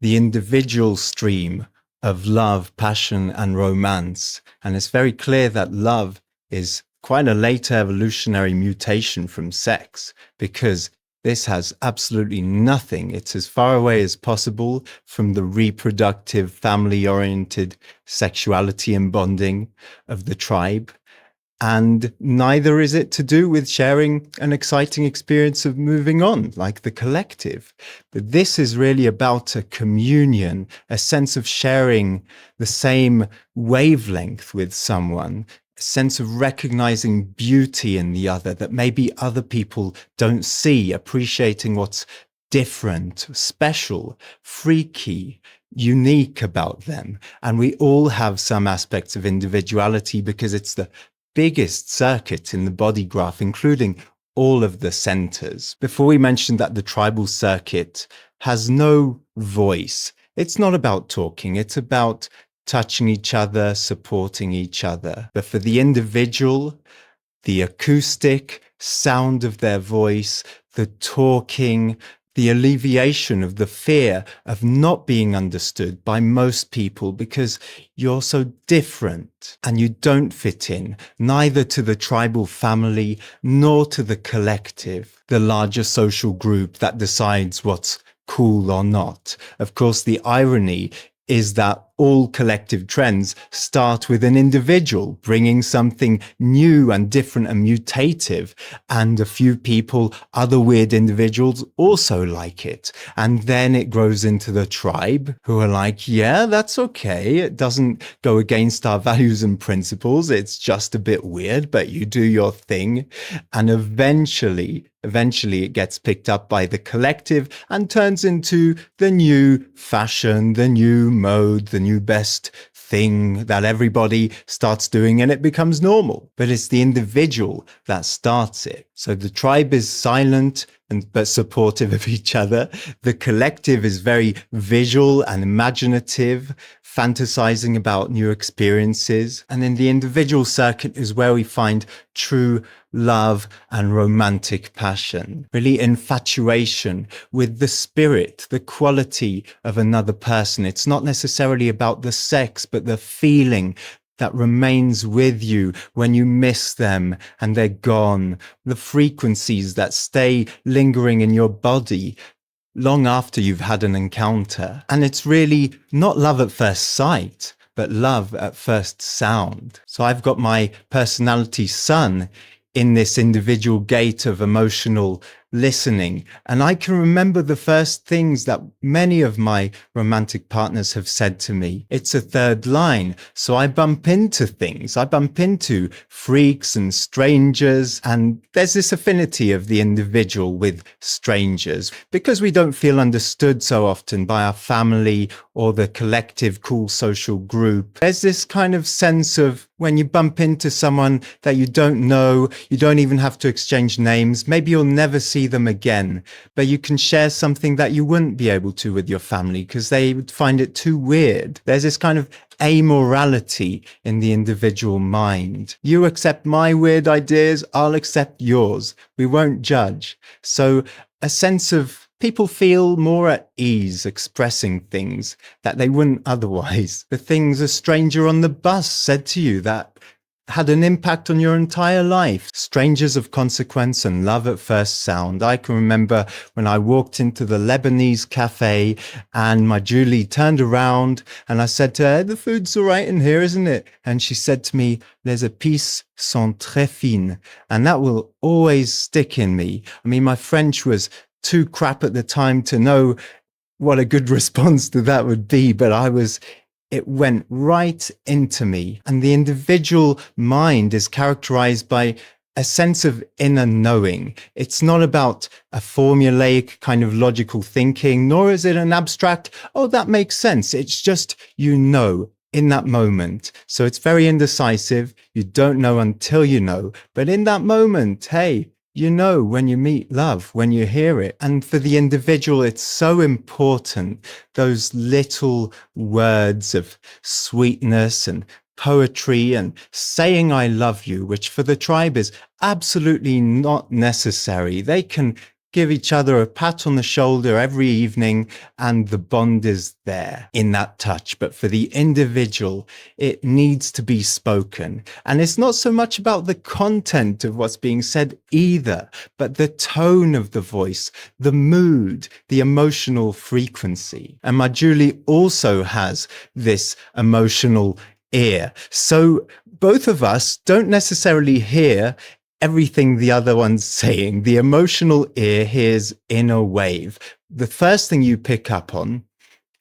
the individual stream of love, passion, and romance. And it's very clear that love is quite a late evolutionary mutation from sex, because this has absolutely nothing. It's as far away as possible from the reproductive, family-oriented sexuality and bonding of the tribe. And neither is it to do with sharing an exciting experience of moving on, like the collective. But this is really about a communion, a sense of sharing the same wavelength with someone, a sense of recognizing beauty in the other that maybe other people don't see, appreciating what's different, special, freaky, unique about them. And we all have some aspects of individuality because it's the biggest circuit in the body graph, including all of the centers. Before we mentioned that the tribal circuit has no voice. It's not about talking. It's about touching each other, supporting each other. But for the individual, the acoustic sound of their voice, the talking, the alleviation of the fear of not being understood by most people because you're so different and you don't fit in, neither to the tribal family nor to the collective, the larger social group that decides what's cool or not. Of course, the irony is that all collective trends start with an individual bringing something new and different and mutative, and a few people, other weird individuals, also like it. And then it grows into the tribe who are like, yeah, that's okay. It doesn't go against our values and principles. It's just a bit weird, but you do your thing. And eventually it gets picked up by the collective and turns into the new fashion, the new mode, the new best thing that everybody starts doing, and it becomes normal. But it's the individual that starts it. So the tribe is silent but supportive of each other. The collective is very visual and imaginative, fantasizing about new experiences. And then the individual circuit is where we find true love and romantic passion, really infatuation with the spirit, the quality of another person. It's not necessarily about the sex, but the feeling that remains with you when you miss them and they're gone, the frequencies that stay lingering in your body long after you've had an encounter. And it's really not love at first sight, but love at first sound. So I've got my personality sun in this individual gate of emotional listening. And I can remember the first things that many of my romantic partners have said to me. It's a third line. So I bump into things. I bump into freaks and strangers. And there's this affinity of the individual with strangers because we don't feel understood so often by our family or the collective cool social group. There's this kind of sense of when you bump into someone that you don't know, you don't even have to exchange names. Maybe you'll never see them again, but you can share something that you wouldn't be able to with your family because they would find it too weird. There's this kind of amorality in the individual mind. You accept my weird ideas, I'll accept yours. We won't judge. So a sense of people feel more at ease expressing things that they wouldn't otherwise. The things a stranger on the bus said to you that had an impact on your entire life. Strangers of consequence and love at first sound. I can remember when I walked into the Lebanese cafe and my Julie turned around and I said to her, the food's all right in here, isn't it? And she said to me, les épices sont très fines. And that will always stick in me. I mean, my French was too crap at the time to know what a good response to that would be, but it went right into me. And the individual mind is characterized by a sense of inner knowing. It's not about a formulaic kind of logical thinking, nor is it an abstract, oh, that makes sense. It's just, you know, in that moment. So it's very indecisive. You don't know until you know. But in that moment, hey, you know when you meet love, when you hear it. And for the individual, it's so important, those little words of sweetness and poetry and saying I love you, which for the tribe is absolutely not necessary. They can give each other a pat on the shoulder every evening, and the bond is there in that touch. But for the individual, it needs to be spoken. And it's not so much about the content of what's being said either, but the tone of the voice, the mood, the emotional frequency. And my Julie also has this emotional ear. So both of us don't necessarily hear everything the other one's saying. The emotional ear hears in a wave. The first thing you pick up on,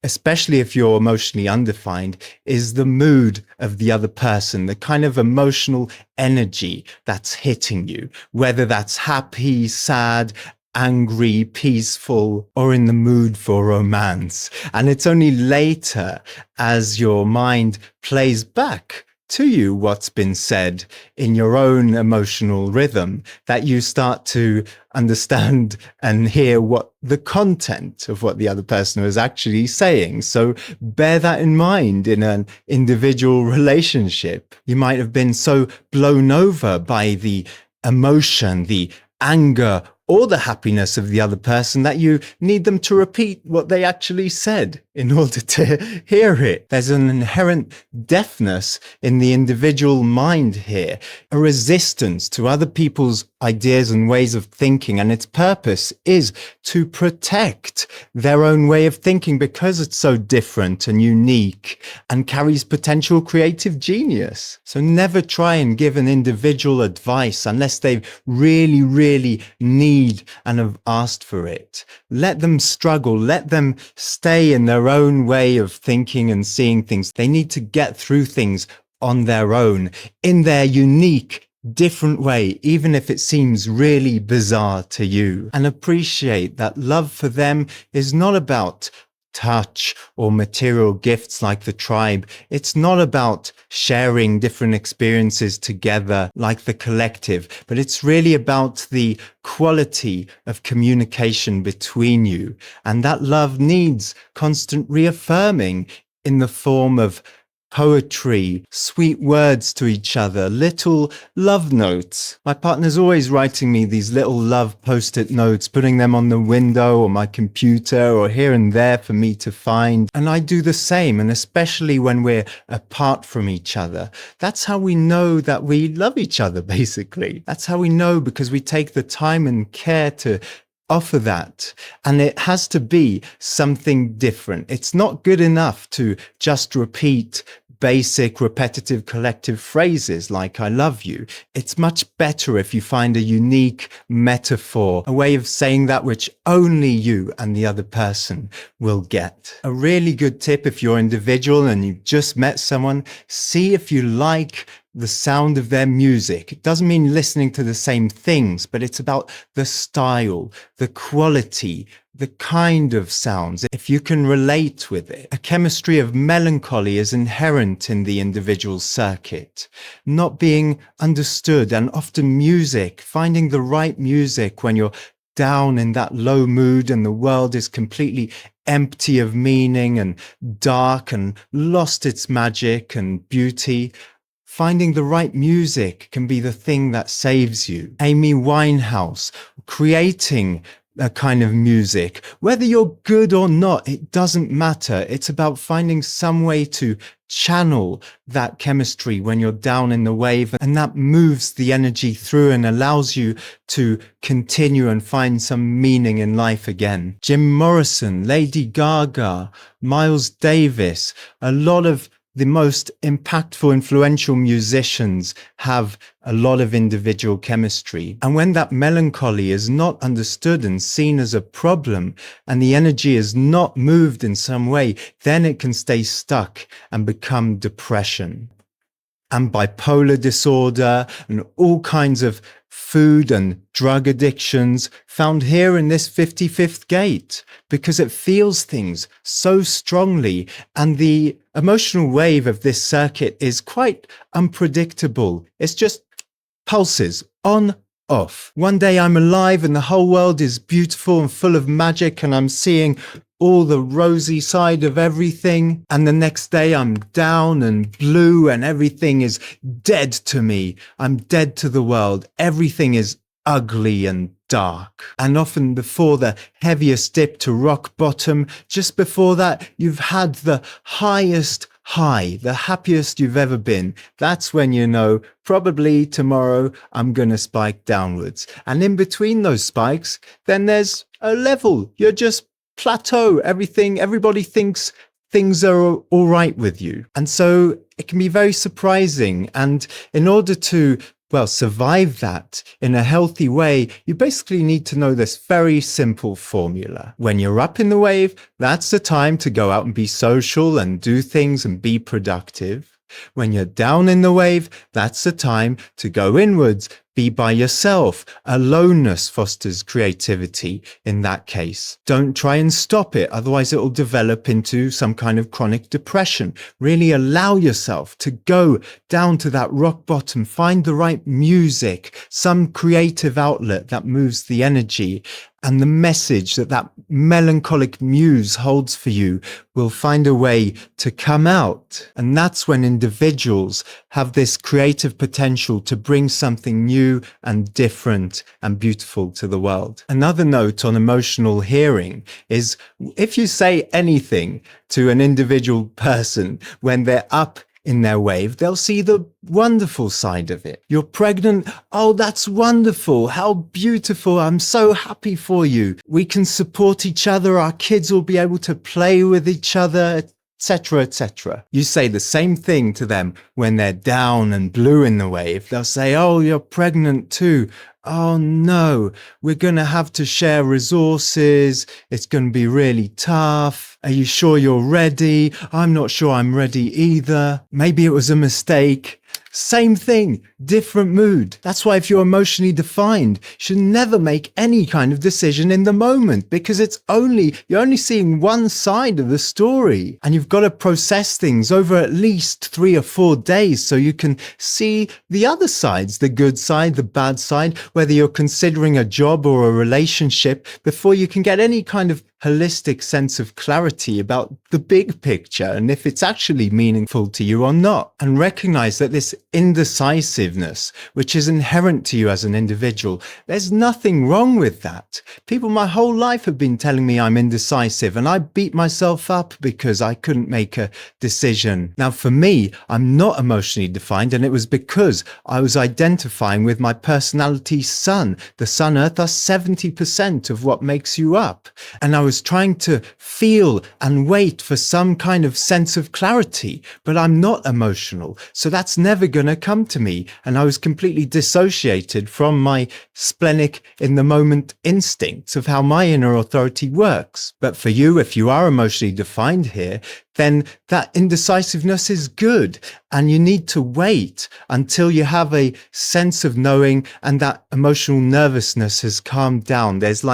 especially if you're emotionally undefined, is the mood of the other person, the kind of emotional energy that's hitting you, whether that's happy, sad, angry, peaceful, or in the mood for romance. And it's only later, as your mind plays back to you what's been said in your own emotional rhythm, that you start to understand and hear what the content of what the other person was actually saying. So bear that in mind in an individual relationship. You might have been so blown over by the emotion, the anger, or the happiness of the other person that you need them to repeat what they actually said in order to hear it. There's an inherent deafness in the individual mind here, a resistance to other people's ideas and ways of thinking, and its purpose is to protect their own way of thinking because it's so different and unique and carries potential creative genius. So never try and give an individual advice unless they really, really need and have asked for it. Let them struggle. Let them stay in their own way of thinking and seeing things. They need to get through things on their own, in their unique, different way, even if it seems really bizarre to you. And appreciate that love for them is not about touch or material gifts like the tribe. It's not about sharing different experiences together like the collective, but it's really about the quality of communication between you. And that love needs constant reaffirming in the form of poetry, sweet words to each other, little love notes. My partner's always writing me these little love post-it notes, putting them on the window or my computer or here and there for me to find. And I do the same, and especially when we're apart from each other. That's how we know that we love each other, basically. That's how we know, because we take the time and care to offer that. And it has to be something different. It's not good enough to just repeat basic, repetitive, collective phrases like I love you. It's much better if you find a unique metaphor, a way of saying that which only you and the other person will get. A really good tip if you're individual and you've just met someone, see if you like the sound of their music. It doesn't mean listening to the same things, but it's about the style, the quality, the kind of sounds, if you can relate with it. A chemistry of melancholy is inherent in the individual circuit, not being understood, and often music, finding the right music when you're down in that low mood and the world is completely empty of meaning and dark and lost its magic and beauty. Finding the right music can be the thing that saves you. Amy Winehouse, creating a kind of music, whether you're good or not, it doesn't matter. It's about finding some way to channel that chemistry when you're down in the wave, and that moves the energy through and allows you to continue and find some meaning in life again. Jim Morrison, Lady Gaga, Miles Davis, a lot of the most impactful, influential musicians have a lot of individual chemistry. And when that melancholy is not understood and seen as a problem, and the energy is not moved in some way, then it can stay stuck and become depression. And bipolar disorder and all kinds of food and drug addictions found here in this 55th gate, because it feels things so strongly, and the emotional wave of this circuit is quite unpredictable. It's just pulses on, off. One day I'm alive and the whole world is beautiful and full of magic and I'm seeing all the rosy side of everything. And the next day I'm down and blue and everything is dead to me. I'm dead to the world. Everything is ugly and dark. And often before the heaviest dip to rock bottom, just before that, you've had the highest high, the happiest you've ever been. That's when you know, probably tomorrow I'm going to spike downwards. And in between those spikes, then there's a level. You're just plateau. Everybody thinks things are all right with you. And so it can be very surprising. And in order to survive that in a healthy way, you basically need to know this very simple formula. When you're up in the wave, that's the time to go out and be social and do things and be productive. When you're down in the wave, that's the time to go inwards, be by yourself. Aloneness fosters creativity in that case. Don't try and stop it, otherwise it will develop into some kind of chronic depression. Really allow yourself to go down to that rock bottom, find the right music, some creative outlet that moves the energy, and the message that melancholic muse holds for you will find a way to come out. And that's when individuals have this creative potential to bring something new and different and beautiful to the world. Another note on emotional hearing is if you say anything to an individual person when they're up in their wave, they'll see the wonderful side of it. You're pregnant. Oh, that's wonderful. How beautiful. I'm so happy for you. We can support each other. Our kids will be able to play with each other, etc., etc. You say the same thing to them when they're down and blue in the wave. They'll say, oh, you're pregnant too. Oh no, we're going to have to share resources. It's going to be really tough. Are you sure you're ready? I'm not sure I'm ready either. Maybe it was a mistake. Same thing, different mood. That's why if you're emotionally defined, you should never make any kind of decision in the moment, because you're only seeing one side of the story, and you've got to process things over at least 3 or 4 days so you can see the other sides, the good side, the bad side, whether you're considering a job or a relationship, before you can get any kind of holistic sense of clarity about the big picture and if it's actually meaningful to you or not. And recognize that this indecisiveness, which is inherent to you as an individual, there's nothing wrong with that. People my whole life have been telling me I'm indecisive, and I beat myself up because I couldn't make a decision. Now, for me, I'm not emotionally defined, and it was because I was identifying with my personality sun. The sun earth are 70% of what makes you up. And I was trying to feel and wait for some kind of sense of clarity, but I'm not emotional. So that's never going to come to me. And I was completely dissociated from my splenic in the moment instincts of how my inner authority works. But for you, if you are emotionally defined here, then that indecisiveness is good. And you need to wait until you have a sense of knowing and that emotional nervousness has calmed down. There's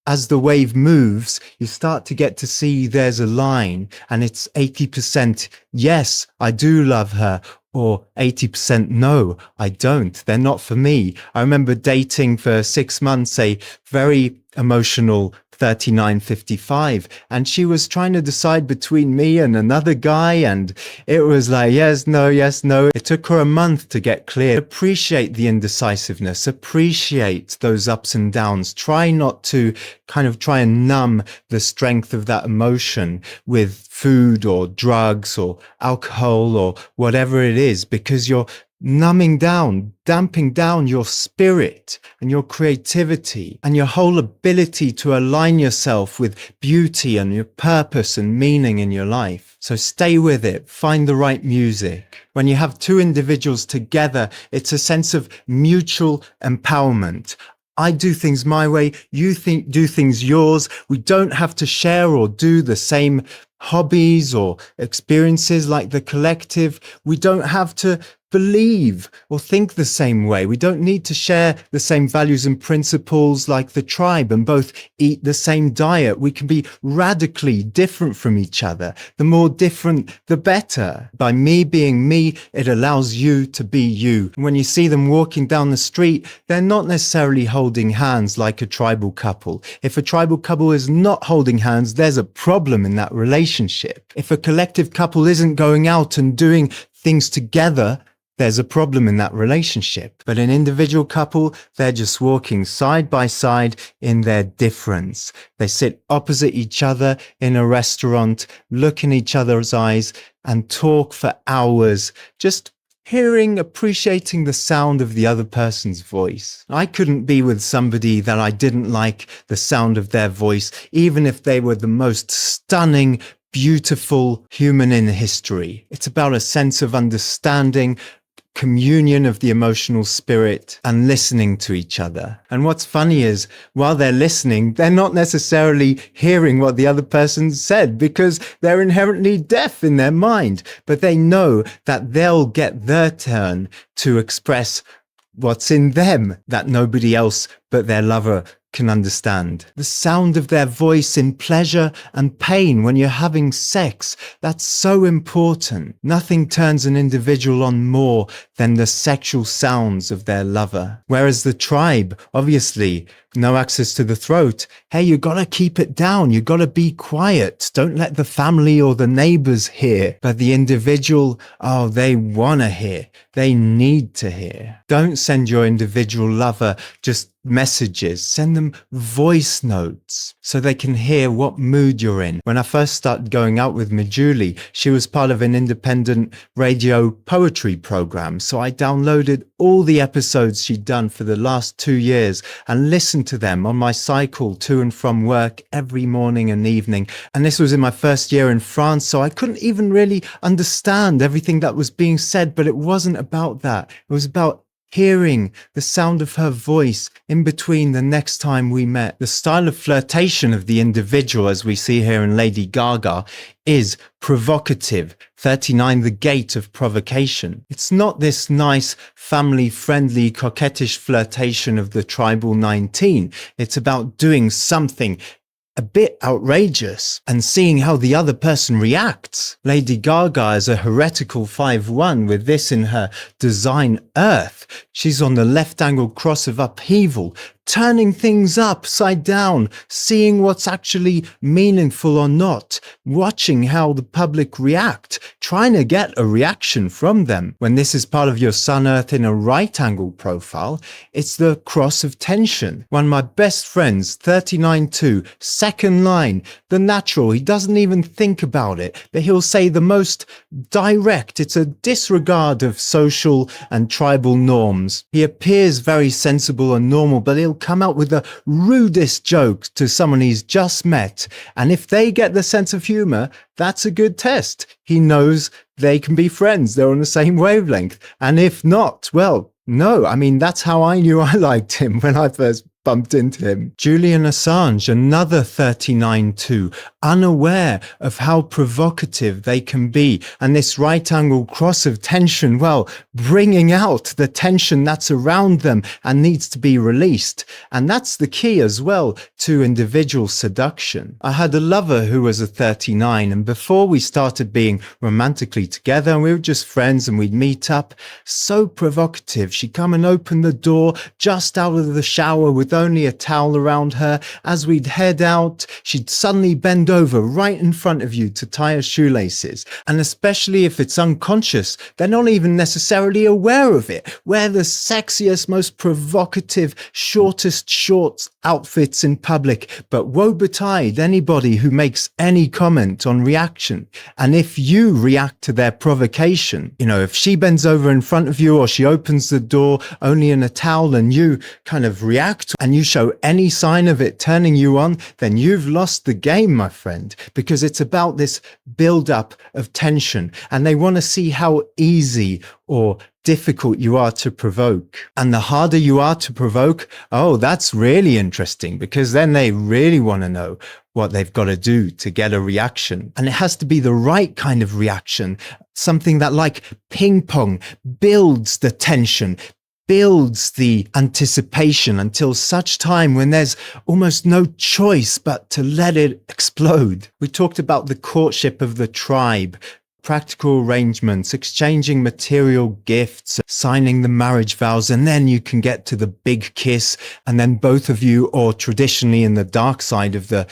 as the wave moves, you start to get to see there's a line, and it's 80% yes, I do love her, or 80% no, I don't. They're not for me. I remember dating for 6 months a very emotional 39-55, and she was trying to decide between me and another guy, and it was like yes, no, yes, no. It took her a month to get clear. Appreciate the indecisiveness, appreciate those ups and downs. Try not to try and numb the strength of that emotion with food or drugs or alcohol or whatever it is, because you're numbing down, damping down your spirit and your creativity and your whole ability to align yourself with beauty and your purpose and meaning in your life. So stay with it. Find the right music. When you have two individuals together, it's a sense of mutual empowerment. I do things my way, you do things yours. We don't have to share or do the same hobbies or experiences like the collective. We don't have to believe or think the same way. We don't need to share the same values and principles like the tribe and both eat the same diet. We can be radically different from each other. The more different, the better. By me being me, it allows you to be you. And when you see them walking down the street, they're not necessarily holding hands like a tribal couple. If a tribal couple is not holding hands, there's a problem in that relationship. If a collective couple isn't going out and doing things together, there's a problem in that relationship. But an individual couple, they're just walking side by side in their difference. They sit opposite each other in a restaurant, look in each other's eyes and talk for hours, just hearing, appreciating the sound of the other person's voice. I couldn't be with somebody that I didn't like the sound of their voice, even if they were the most stunning, beautiful human in history. It's about a sense of understanding, communion of the emotional spirit, and listening to each other. And what's funny is, while they're listening, they're not necessarily hearing what the other person said because they're inherently deaf in their mind, but they know that they'll get their turn to express what's in them that nobody else but their lover can understand. The sound of their voice in pleasure and pain when you're having sex, that's so important. Nothing turns an individual on more than the sexual sounds of their lover. Whereas the tribe, obviously, no access to the throat. Hey, you gotta keep it down. You gotta be quiet. Don't let the family or the neighbors hear. But the individual, oh, they wanna hear. They need to hear. Don't send your individual lover just messages. Send them voice notes so they can hear what mood you're in. When I first started going out with Julie, she was part of an independent radio poetry program. So I downloaded all the episodes she'd done for the last 2 years and listened to them on my cycle to and from work every morning and evening. And this was in my first year in France, so I couldn't even really understand everything that was being said, but it wasn't about that. It was about hearing the sound of her voice in between the next time we met. The style of flirtation of the individual, as we see here in Lady Gaga, is provocative. 39, the gate of provocation. It's not this nice, family-friendly, coquettish flirtation of the tribal 19. It's about doing something a bit outrageous and seeing how the other person reacts. Lady Gaga is a heretical 5-1 with this in her design Earth. She's on the left-angled cross of upheaval, turning things upside down, seeing what's actually meaningful or not, watching how the public react, trying to get a reaction from them. When this is part of your Sun Earth in a right-angle profile, it's the cross of tension. One of my best friends, 39-2, second line, the natural, he doesn't even think about it, but he'll say the most direct, it's a disregard of social and tribal norms. He appears very sensible and normal, but he'll come out with the rudest joke to someone he's just met. And if they get the sense of humor, that's a good test. He knows they can be friends. They're on the same wavelength. And if not, well, no. I mean, that's how I knew I liked him when I first bumped into him. Julian Assange, another 39-2, unaware of how provocative they can be. And this right-angle cross of tension, well, bringing out the tension that's around them and needs to be released. And that's the key as well to individual seduction. I had a lover who was a 39, and before we started being romantically together, and we were just friends and we'd meet up, so provocative. She'd come and open the door just out of the shower with only a towel around her. As we'd head out, she'd suddenly bend over right in front of you to tie her shoelaces. And especially if it's unconscious, they're not even necessarily aware of it. Wear the sexiest, most provocative, shortest shorts outfits in public, but woe betide anybody who makes any comment on reaction. And if you react to their provocation, you know, if she bends over in front of you or she opens the door only in a towel and you kind of react and you show any sign of it turning you on, then you've lost the game, my friend, because it's about this build-up of tension and they want to see how easy or difficult you are to provoke. And the harder you are to provoke, oh, that's really interesting because then they really want to know what they've got to do to get a reaction. And it has to be the right kind of reaction, something that like ping pong builds the tension, builds the anticipation until such time when there's almost no choice but to let it explode. We talked about the courtship of the tribe, practical arrangements, exchanging material gifts, signing the marriage vows, and then you can get to the big kiss, and then both of you, or traditionally in the dark side of the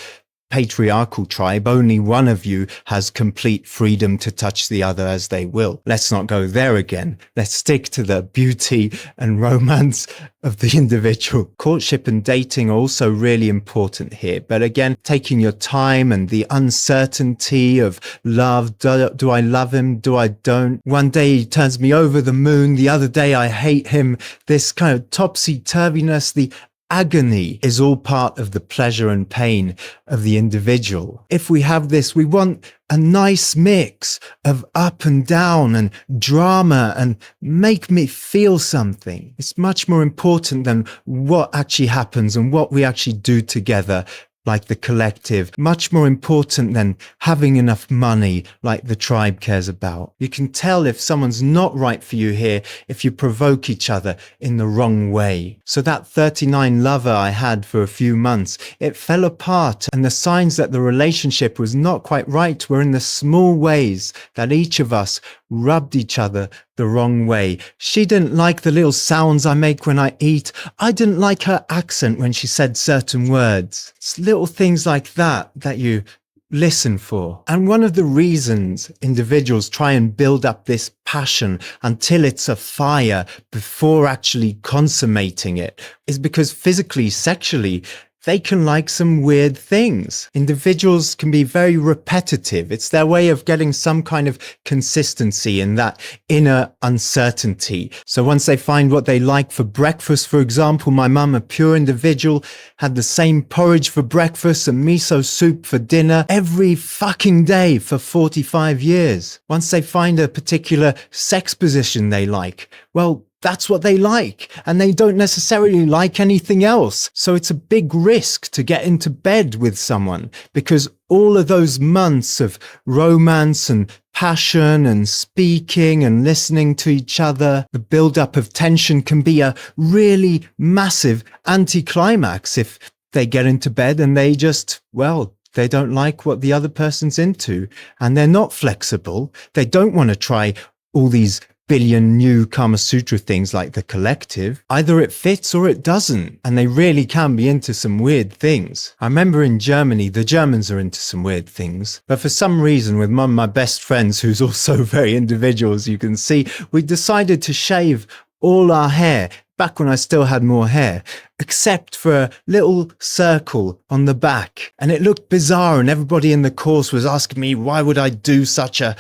patriarchal tribe, only one of you has complete freedom to touch the other as they will. Let's not go there again. Let's stick to the beauty and romance of the individual. Courtship and dating are also really important here. But again, taking your time and the uncertainty of love. Do I love him? Do I don't? One day he turns me over the moon. The other day I hate him. This kind of topsy-turviness, the agony is all part of the pleasure and pain of the individual. If we have this, we want a nice mix of up and down and drama and make me feel something. It's much more important than what actually happens and what we actually do together, like the collective, much more important than having enough money like the tribe cares about. You can tell if someone's not right for you here if you provoke each other in the wrong way. So that 39 lover I had for a few months, it fell apart, and the signs that the relationship was not quite right were in the small ways that each of us rubbed each other the wrong way. She didn't like the little sounds I make when I eat. I didn't like her accent when she said certain words. It's little things like that that you listen for. And one of the reasons individuals try and build up this passion until it's a fire before actually consummating it is because physically, sexually, they can like some weird things. Individuals can be very repetitive. It's their way of getting some kind of consistency in that inner uncertainty. So once they find what they like for breakfast, for example, my mum, a pure individual, had the same porridge for breakfast and miso soup for dinner every fucking day for 45 years. Once they find a particular sex position they like, well, that's what they like, and they don't necessarily like anything else. So it's a big risk to get into bed with someone because all of those months of romance and passion and speaking and listening to each other, the build-up of tension can be a really massive anticlimax if they get into bed and they just, well, they don't like what the other person's into and they're not flexible. They don't want to try all these billion new Kama Sutra things like the collective. Either it fits or it doesn't, and they really can be into some weird things. I remember in Germany, the Germans are into some weird things, but for some reason with one of my best friends, who's also very individual, as you can see, we decided to shave all our hair back when I still had more hair, except for a little circle on the back. And it looked bizarre, and everybody in the course was asking me, why would I do such a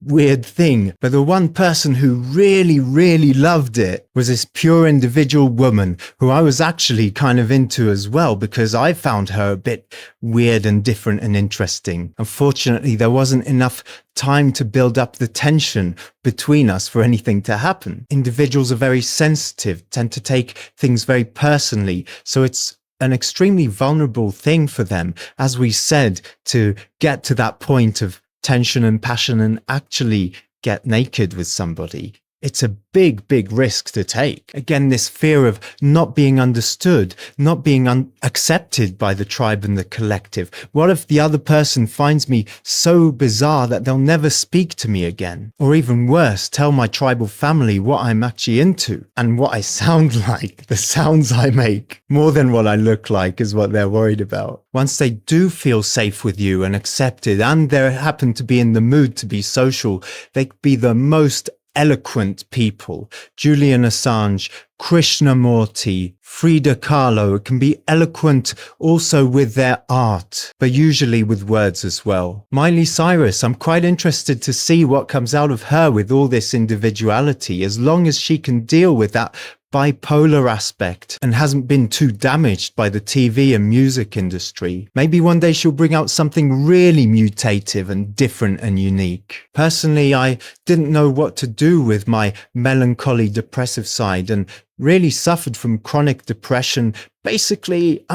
weird thing? But the one person who really, really loved it was this pure individual woman who I was actually kind of into as well, because I found her a bit weird and different and interesting. Unfortunately, there wasn't enough time to build up the tension between us for anything to happen. Individuals are very sensitive, tend to take things very personally. So it's an extremely vulnerable thing for them, as we said, to get to that point of tension and passion and actually get naked with somebody. It's a big, big risk to take. Again, this fear of not being understood, not being accepted by the tribe and the collective. What if the other person finds me so bizarre that they'll never speak to me again? Or even worse, tell my tribal family what I'm actually into and what I sound like, the sounds I make. More than what I look like is what they're worried about. Once they do feel safe with you and accepted, and they happen to be in the mood to be social, they could be the most eloquent people. Julian Assange, Krishnamurti, Frida Kahlo can be eloquent also with their art, but usually with words as well. Miley Cyrus, I'm quite interested to see what comes out of her with all this individuality, as long as she can deal with that bipolar aspect and hasn't been too damaged by the TV and music industry. Maybe one day she'll bring out something really mutative and different and unique. Personally, I didn't know what to do with my melancholy, depressive side and really suffered from chronic depression. Basically,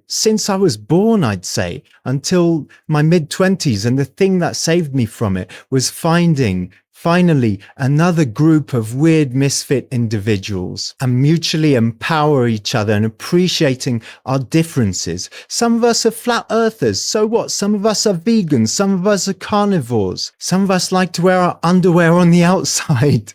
since I was born, I'd say, until my mid-20s. And the thing that saved me from it was finally, another group of weird misfit individuals and mutually empower each other and appreciating our differences. Some of us are flat earthers. So what? Some of us are vegans. Some of us are carnivores. Some of us like to wear our underwear on the outside.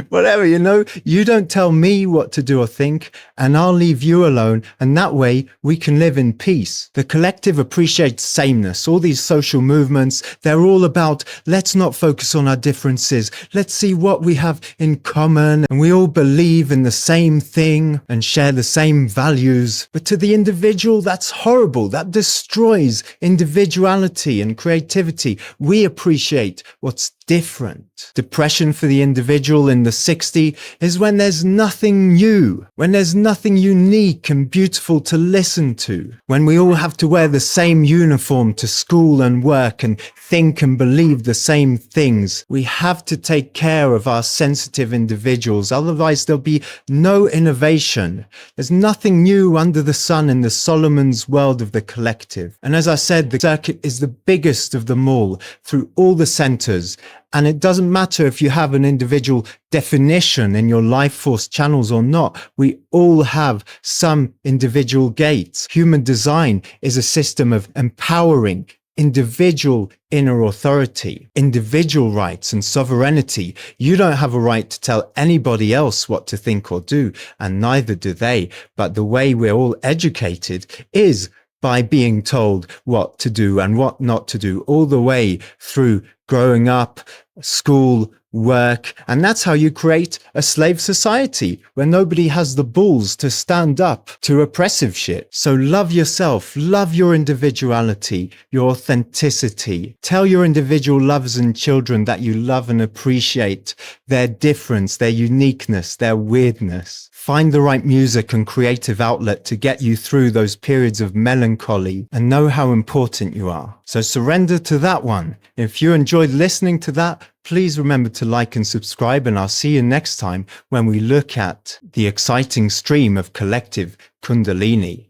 Whatever, you don't tell me what to do or think, and I'll leave you alone, and that way we can live in peace. The collective appreciates sameness. All these social movements, they're all about, let's not focus on our differences. Let's see what we have in common, and we all believe in the same thing and share the same values. But to the individual, that's horrible. That destroys individuality and creativity. We appreciate what's different. Depression for the individual in the 60s is when there's nothing new, when there's nothing unique and beautiful to listen to, when we all have to wear the same uniform to school and work and think and believe the same things. We have to take care of our sensitive individuals, otherwise there'll be no innovation. There's nothing new under the sun in the Solomon's world of the collective. And as I said, the circuit is the biggest of them all, through all the centers. And it doesn't matter if you have an individual definition in your life force channels or not. We all have some individual gates. Human design is a system of empowering individual inner authority, individual rights and sovereignty. You don't have a right to tell anybody else what to think or do, and neither do they. But the way we're all educated is by being told what to do and what not to do, all the way through growing up, school, work. And that's how you create a slave society where nobody has the balls to stand up to oppressive shit. So love yourself, love your individuality, your authenticity. Tell your individual lovers and children that you love and appreciate their difference, their uniqueness, their weirdness. Find the right music and creative outlet to get you through those periods of melancholy, and know how important you are. So surrender to that one. If you enjoyed listening to that, please remember to like and subscribe, and I'll see you next time when we look at the exciting stream of collective Kundalini.